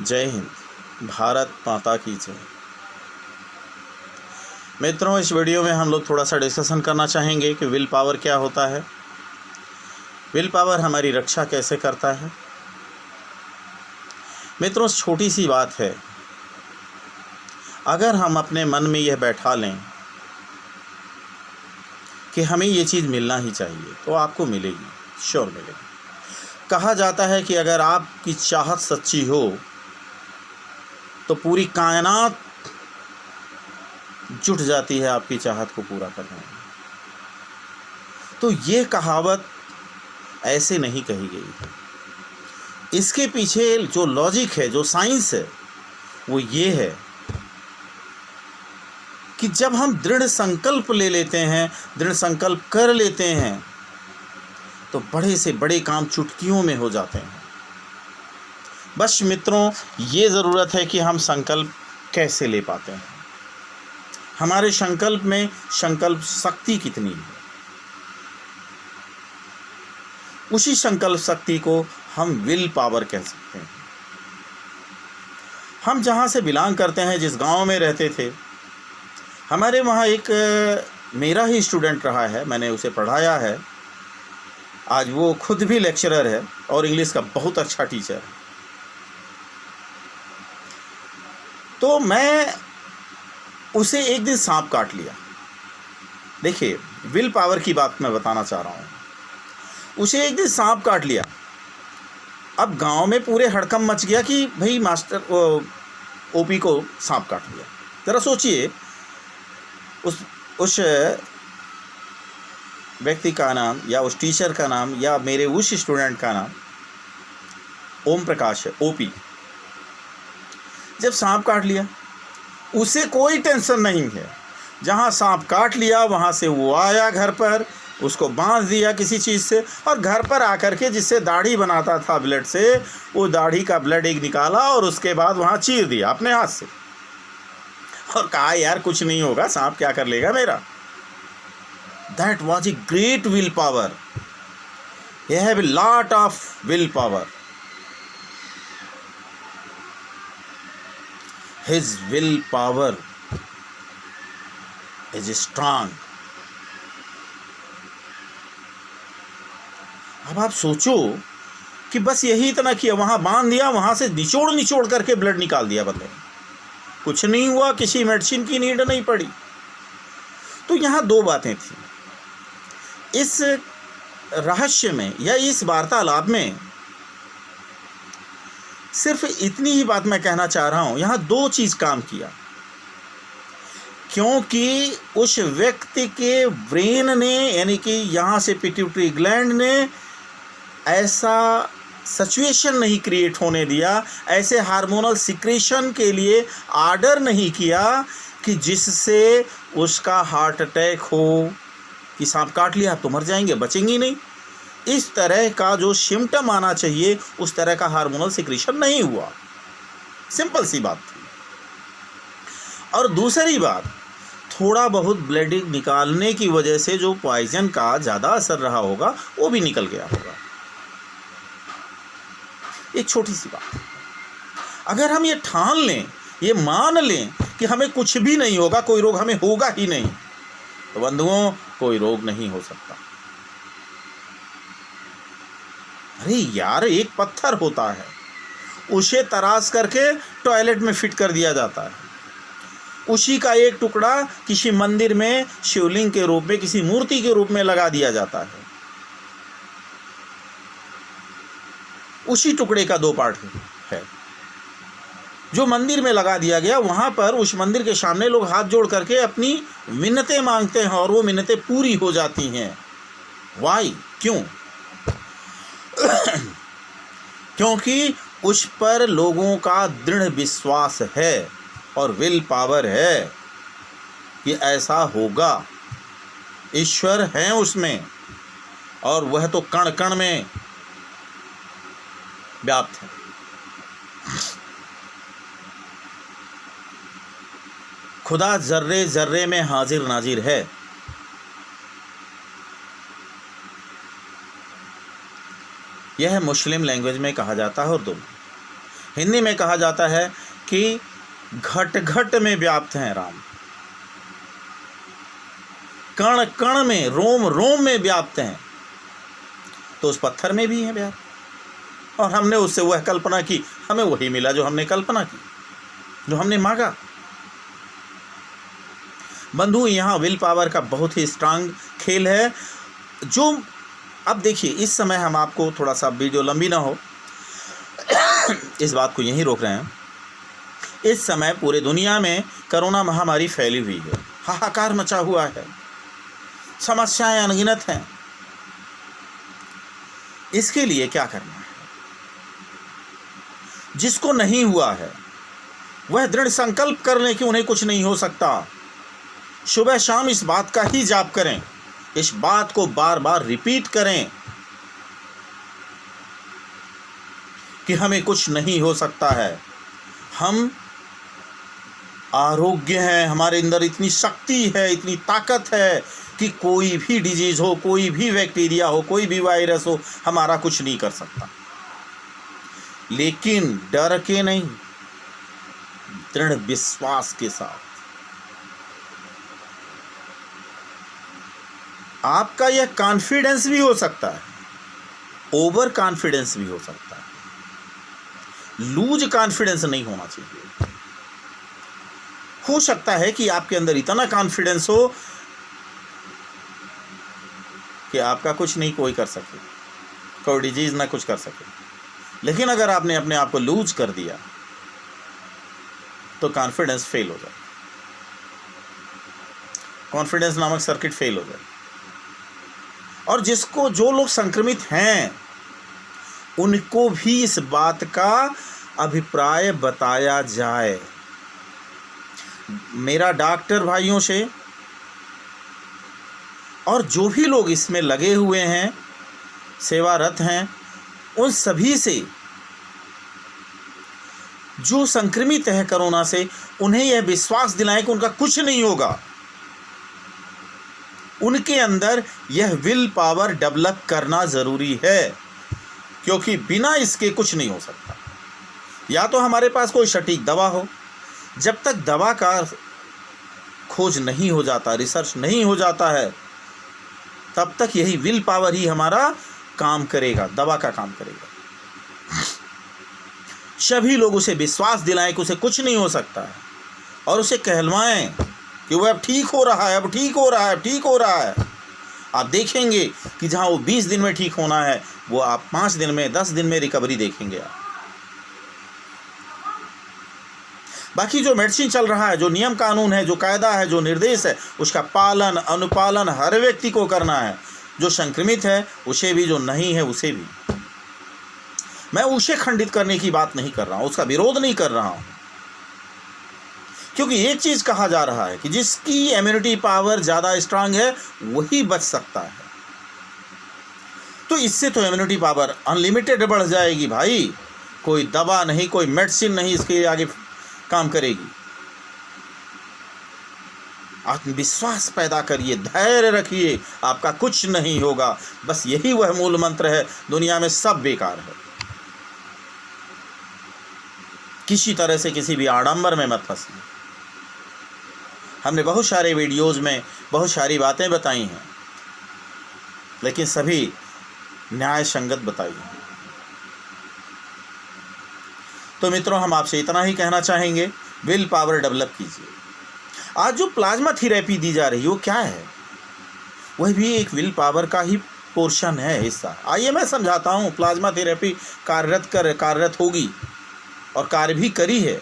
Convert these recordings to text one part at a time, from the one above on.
जय हिंद। भारत माता की जय। मित्रों, इस वीडियो में हम लोग थोड़ा सा डिस्कशन करना चाहेंगे कि विल पावर क्या होता है, विल पावर हमारी रक्षा कैसे करता है। मित्रों, छोटी सी बात है, अगर हम अपने मन में यह बैठा लें कि हमें ये चीज़ मिलना ही चाहिए तो आपको मिलेगी, श्योर मिलेगी। कहा जाता है कि अगर आपकी चाहत सच्ची हो तो पूरी कायनात जुट जाती है आपकी चाहत को पूरा करने में। तो ये कहावत ऐसे नहीं कही गई है, इसके पीछे जो लॉजिक है, जो साइंस है, वो ये है कि जब हम दृढ़ संकल्प ले लेते हैं, दृढ़ संकल्प कर लेते हैं, तो बड़े से बड़े काम चुटकियों में हो जाते हैं। बस मित्रों, ये ज़रूरत है कि हम संकल्प कैसे ले पाते हैं, हमारे संकल्प में संकल्प शक्ति कितनी है। उसी संकल्प शक्ति को हम विल पावर कह सकते हैं। हम जहाँ से बिलोंग करते हैं, जिस गांव में रहते थे, हमारे वहाँ एक मेरा ही स्टूडेंट रहा है, मैंने उसे पढ़ाया है। आज वो खुद भी लेक्चरर है और इंग्लिश का बहुत अच्छा टीचर है। तो मैं उसे एक दिन सांप काट लिया। देखिए, विल पावर की बात मैं बताना चाह रहा हूँ। उसे एक दिन सांप काट लिया। अब गांव में पूरे हड़कंप मच गया कि भाई मास्टर ओपी को सांप काट लिया। ज़रा सोचिए, उस व्यक्ति का नाम या उस टीचर का नाम या मेरे उस स्टूडेंट का नाम ओम प्रकाश है, ओपी। जब सांप काट लिया, उसे कोई टेंशन नहीं है। जहाँ सांप काट लिया वहाँ से वो आया घर पर, उसको बांध दिया किसी चीज़ से, और घर पर आकर के जिससे दाढ़ी बनाता था ब्लड से, वो दाढ़ी का ब्लड एक निकाला और उसके बाद वहाँ चीर दिया अपने हाथ से, और कहा यार कुछ नहीं होगा, सांप क्या कर लेगा मेरा। That was a great will power. You have a lot of will power. His will power is strong. अब आप सोचो कि बस यही इतना किया, वहां बांध दिया, वहां से निचोड़ निचोड़ करके ब्लड निकाल दिया बंदे ने, कुछ नहीं हुआ, किसी मेडिसिन की नीड नहीं पड़ी। तो यहाँ दो बातें थी इस रहस्य में या इस वार्तालाप में। सिर्फ इतनी ही बात मैं कहना चाह रहा हूं, यहां दो चीज काम किया। क्योंकि उस व्यक्ति के ब्रेन ने, यानी कि यहां से पिट्यूटरी ग्लैंड ने ऐसा सिचुएशन नहीं क्रिएट होने दिया, ऐसे हार्मोनल सिक्रेशन के लिए आर्डर नहीं किया कि जिससे उसका हार्ट अटैक हो, कि सांप काट लिया तो मर जाएंगे, बचेंगे नहीं। इस तरह का जो सिम्टम आना चाहिए उस तरह का हार्मोनल सिक्रीशन नहीं हुआ। सिंपल सी बात थी। और दूसरी बात, थोड़ा बहुत ब्लडिंग निकालने की वजह से जो पॉइजन का ज़्यादा असर रहा होगा वो भी निकल गया होगा। एक छोटी सी बात, अगर हम ये ठान लें, ये मान लें कि हमें कुछ भी नहीं होगा, कोई रोग हमें होगा ही नहीं, तो बंधुओं कोई रोग नहीं हो सकता। अरे यार, एक पत्थर होता है, उसे तराश करके टॉयलेट में फिट कर दिया जाता है। उसी का एक टुकड़ा किसी मंदिर में शिवलिंग के रूप में, किसी मूर्ति के रूप में लगा दिया जाता है। उसी टुकड़े का दो पार्ट है। जो मंदिर में लगा दिया गया, वहां पर उस मंदिर के सामने लोग हाथ जोड़ करके अपनी मिन्नतें मांगते हैं और वो मिन्नतें पूरी हो जाती हैं। वाई? क्यों? क्योंकि उस पर लोगों का दृढ़ विश्वास है और विल पावर है कि ऐसा होगा। ईश्वर है उसमें, और वह तो कण कण में व्याप्त है। खुदा जर्रे जर्रे में हाजिर नाजिर है। यह मुस्लिम लैंग्वेज में कहा जाता है उर्दू में। हिंदी में कहा जाता है कि घट घट में व्याप्त हैं राम, कण कण में, रोम रोम में व्याप्त हैं। तो उस पत्थर में भी है व्याप्त, और हमने उससे वह कल्पना की, हमें वही मिला जो हमने कल्पना की, जो हमने मांगा। बंधु, यहाँ विल पावर का बहुत ही स्ट्रांग खेल है। जो अब देखिए, इस समय हम आपको, थोड़ा सा वीडियो लंबी ना हो, इस बात को यहीं रोक रहे हैं। इस समय पूरे दुनिया में कोरोना महामारी फैली हुई है, हाहाकार मचा हुआ है, समस्याएं अनगिनत हैं। इसके लिए क्या करना है? जिसको नहीं हुआ है वह दृढ़ संकल्प कर ले कि उन्हें कुछ नहीं हो सकता। सुबह शाम इस बात का ही जाप करें, इस बात को बार बार रिपीट करें कि हमें कुछ नहीं हो सकता है, हम आरोग्य हैं, हमारे अंदर इतनी शक्ति है, इतनी ताकत है कि कोई भी डिजीज हो, कोई भी बैक्टीरिया हो, कोई भी वायरस हो, हमारा कुछ नहीं कर सकता। लेकिन डर के नहीं, दृढ़ विश्वास के साथ। आपका यह कॉन्फिडेंस भी हो सकता है, ओवर कॉन्फिडेंस भी हो सकता है, लूज कॉन्फिडेंस नहीं होना चाहिए। हो सकता है कि आपके अंदर इतना कॉन्फिडेंस हो कि आपका कुछ नहीं कोई कर सके, कोई डिजीज ना कुछ कर सके। लेकिन अगर आपने अपने आप को लूज कर दिया तो कॉन्फिडेंस फेल हो जाए, कॉन्फिडेंस नामक सर्किट फेल हो जाए। और जो लोग संक्रमित हैं उनको भी इस बात का अभिप्राय बताया जाए। मेरा डॉक्टर भाइयों से और जो भी लोग इसमें लगे हुए हैं, सेवारत हैं, उन सभी से, जो संक्रमित है कोरोना से, उन्हें यह विश्वास दिलाएं कि उनका कुछ नहीं होगा। उनके अंदर यह विल पावर डेवलप करना ज़रूरी है, क्योंकि बिना इसके कुछ नहीं हो सकता। या तो हमारे पास कोई सटीक दवा हो, जब तक दवा का खोज नहीं हो जाता, रिसर्च नहीं हो जाता है, तब तक यही विल पावर ही हमारा काम करेगा, दवा का काम करेगा। सभी लोग उसे विश्वास दिलाएं कि उसे कुछ नहीं हो सकता है, और उसे कहलवाएं कि वह अब ठीक हो रहा है, अब ठीक हो रहा है, अब ठीक हो रहा है। आप देखेंगे कि जहां वो 20 दिन में ठीक होना है, वो आप 5 दिन में, 10 दिन में रिकवरी देखेंगे आप। बाकी जो मेडिसिन चल रहा है, जो नियम कानून है, जो कायदा है, जो निर्देश है, उसका पालन अनुपालन हर व्यक्ति को करना है। जो संक्रमित है उसे भी, जो नहीं है उसे भी। मैं उसे खंडित करने की बात नहीं कर रहा हूँ, उसका विरोध नहीं कर रहा हूँ, क्योंकि एक चीज़ कहा जा रहा है कि जिसकी इम्यूनिटी पावर ज़्यादा स्ट्रांग है वही बच सकता है। तो इससे तो इम्यूनिटी पावर अनलिमिटेड बढ़ जाएगी भाई। कोई दवा नहीं, कोई मेडिसिन नहीं इसके आगे काम करेगी। आत्मविश्वास पैदा करिए, धैर्य रखिए, आपका कुछ नहीं होगा। बस यही वह मूल मंत्र है। दुनिया में सब बेकार है। किसी तरह से किसी भी आडंबर में मत फंसिए। हमने बहुत सारे वीडियोस में बहुत सारी बातें बताई हैं, लेकिन सभी न्याय संगत बताई हैं। तो मित्रों, हम आपसे इतना ही कहना चाहेंगे, विल पावर डेवलप कीजिए। आज जो प्लाज्मा थेरेपी दी जा रही है वो क्या है? वह भी एक विल पावर का ही पोर्शन है, हिस्सा। आइए मैं समझाता हूँ। प्लाज्मा थेरेपी कार्यरत होगी और कार्य भी करी है।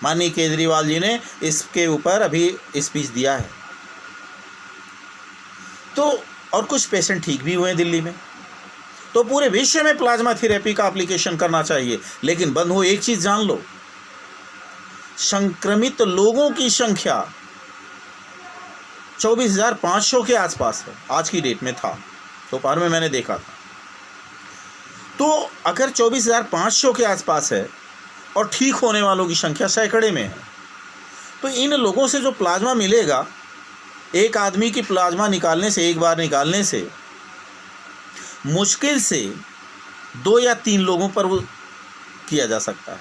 माननीय केजरीवाल जी ने इसके ऊपर अभी स्पीच दिया है। तो और कुछ पेशेंट ठीक भी हुए हैं दिल्ली में। तो पूरे विश्व में प्लाज्मा थेरेपी का एप्लीकेशन करना चाहिए। लेकिन बंधुओं, एक चीज़ जान लो, संक्रमित लोगों की संख्या 24,500 के आसपास है। आज की डेट में था, दोपहर में मैंने देखा था। तो अगर 24,500 के आसपास है और ठीक होने वालों की संख्या सैकड़े में है, तो इन लोगों से जो प्लाज्मा मिलेगा, एक आदमी की प्लाज्मा निकालने से, एक बार निकालने से मुश्किल से 2 या 3 लोगों पर वो किया जा सकता है,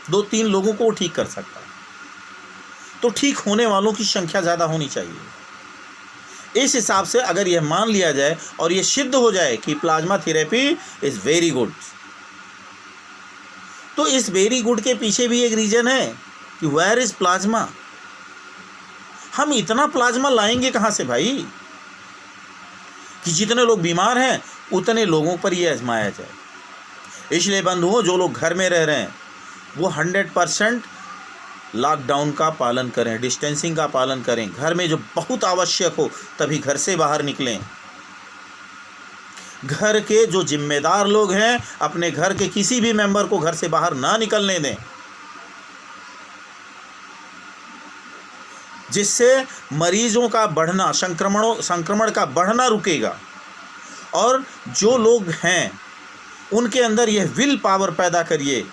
2-3 लोगों को वो ठीक कर सकता है। तो ठीक होने वालों की संख्या ज़्यादा होनी चाहिए। इस हिसाब से अगर यह मान लिया जाए और यह सिद्ध हो जाए कि plasma therapy is very good, तो इस वेरी गुड के पीछे भी एक रीज़न है कि वेयर इज़ प्लाज्मा। हम इतना प्लाज्मा लाएंगे कहाँ से भाई कि जितने लोग बीमार हैं उतने लोगों पर ये आजमाया जाए। इसलिए बंधुओं, जो लोग घर में रह रहे हैं वो 100% लॉकडाउन का पालन करें, डिस्टेंसिंग का पालन करें। घर में जो बहुत आवश्यक हो तभी घर से बाहर निकलें। घर के जो जिम्मेदार लोग हैं अपने घर के किसी भी मेंबर को घर से बाहर ना निकलने दें, जिससे मरीजों का बढ़ना, संक्रमण का बढ़ना रुकेगा। और जो लोग हैं उनके अंदर यह विल पावर पैदा करिए।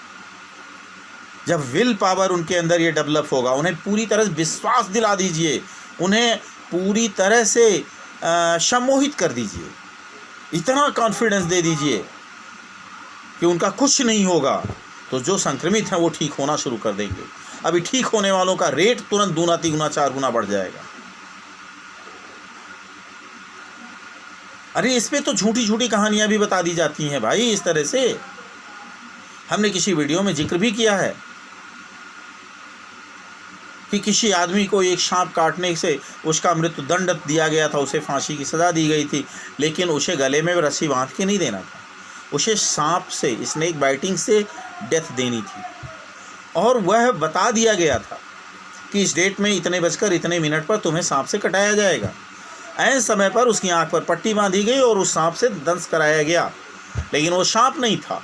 जब विल पावर उनके अंदर ये डेवलप होगा, उन्हें पूरी तरह से विश्वास दिला दीजिए, उन्हें पूरी तरह से सम्मोहित कर दीजिए, इतना कॉन्फिडेंस दे दीजिए कि उनका कुछ नहीं होगा, तो जो संक्रमित हैं वो ठीक होना शुरू कर देंगे। अभी ठीक होने वालों का रेट तुरंत 2 3 गुना 4 गुना बढ़ जाएगा। अरे इस पे तो झूठी झूठी कहानियां भी बता दी जाती हैं भाई। इस तरह से हमने किसी वीडियो में जिक्र भी किया है कि किसी आदमी को एक सांप काटने से उसका मृत्यु दंड दिया गया था, उसे फांसी की सज़ा दी गई थी, लेकिन उसे गले में रस्सी बांध के नहीं देना था, उसे सांप से, स्नेक बाइटिंग से डेथ देनी थी। और वह बता दिया गया था कि इस डेट में इतने बजकर इतने मिनट पर तुम्हें सांप से कटाया जाएगा। ऐसे समय पर उसकी आंख पर पट्टी बांधी गई और उस सांप से दंश कराया गया, लेकिन वो सांप नहीं था।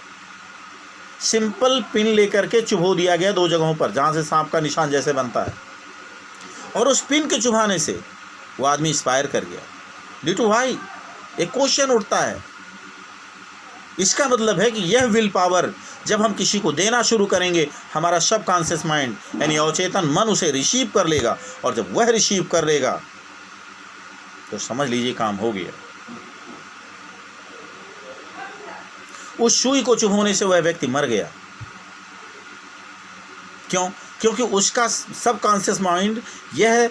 सिंपल पिन लेकर के चुभो दिया गया 2 जगहों पर जहाँ से सांप का निशान जैसे बनता है, और उस पिन के चुभाने से वो आदमी एक्सपायर कर गया। Due to why? एक क्वेश्चन उठता है। इसका मतलब है कि यह विल पावर जब हम किसी को देना शुरू करेंगे, हमारा सबकॉन्शियस माइंड यानी अवचेतन मन उसे रिसीव कर लेगा, और जब वह रिसीव कर लेगा तो समझ लीजिए काम हो गया। उस सुई को चुभोने से वह व्यक्ति मर गया। क्यों? क्योंकि उसका सबकॉन्शियस माइंड यह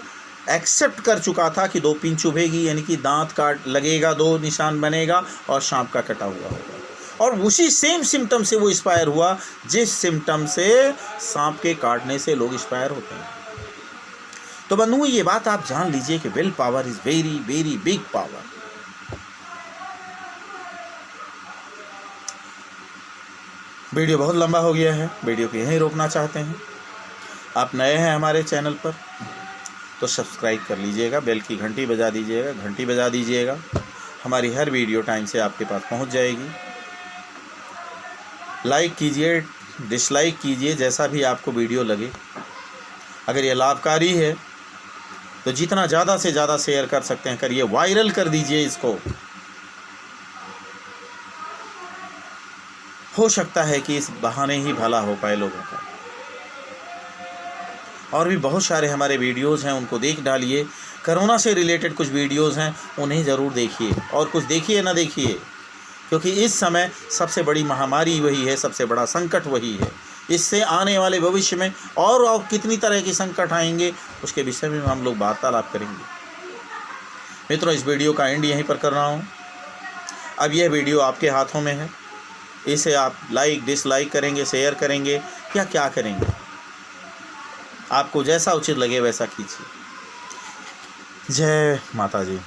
एक्सेप्ट कर चुका था कि 2 पिन चुभेगी, यानी कि दांत काट लगेगा, 2 निशान बनेगा और सांप का कटा हुआ होगा, और उसी सेम सिम्टम से वो एक्सपायर हुआ जिस सिम्टम से सांप के काटने से लोग एक्सपायर होते हैं। तो बंधुओं, ये बात आप जान लीजिए कि will power is very very big power. Video बहुत लंबा हो गया है, वीडियो को यहीं रोकना चाहते हैं। आप नए हैं हमारे चैनल पर तो सब्सक्राइब कर लीजिएगा, बेल की घंटी बजा दीजिएगा, हमारी हर वीडियो टाइम से आपके पास पहुंच जाएगी। लाइक कीजिए, डिसलाइक कीजिए, जैसा भी आपको वीडियो लगे। अगर ये लाभकारी है तो जितना ज़्यादा से ज़्यादा शेयर कर सकते हैं करिए, वायरल कर दीजिए इसको। हो सकता है कि इस बहाने ही भला हो पाए लोगों का। और भी बहुत सारे हमारे वीडियोज़ हैं, उनको देख डालिए। कोरोना से रिलेटेड कुछ वीडियोज़ हैं, उन्हें ज़रूर देखिए, और कुछ देखिए ना देखिए, क्योंकि इस समय सबसे बड़ी महामारी वही है, सबसे बड़ा संकट वही है। इससे आने वाले भविष्य में और कितनी तरह के संकट आएंगे उसके विषय में हम लोग वार्तालाप करेंगे। मित्रों, इस वीडियो का एंड यहीं पर कर रहा हूँ। अब यह वीडियो आपके हाथों में है, इसे आप लाइक डिसलाइक करेंगे, शेयर करेंगे या क्या करेंगे, आपको जैसा उचित लगे वैसा कीजिए। जय माता जी।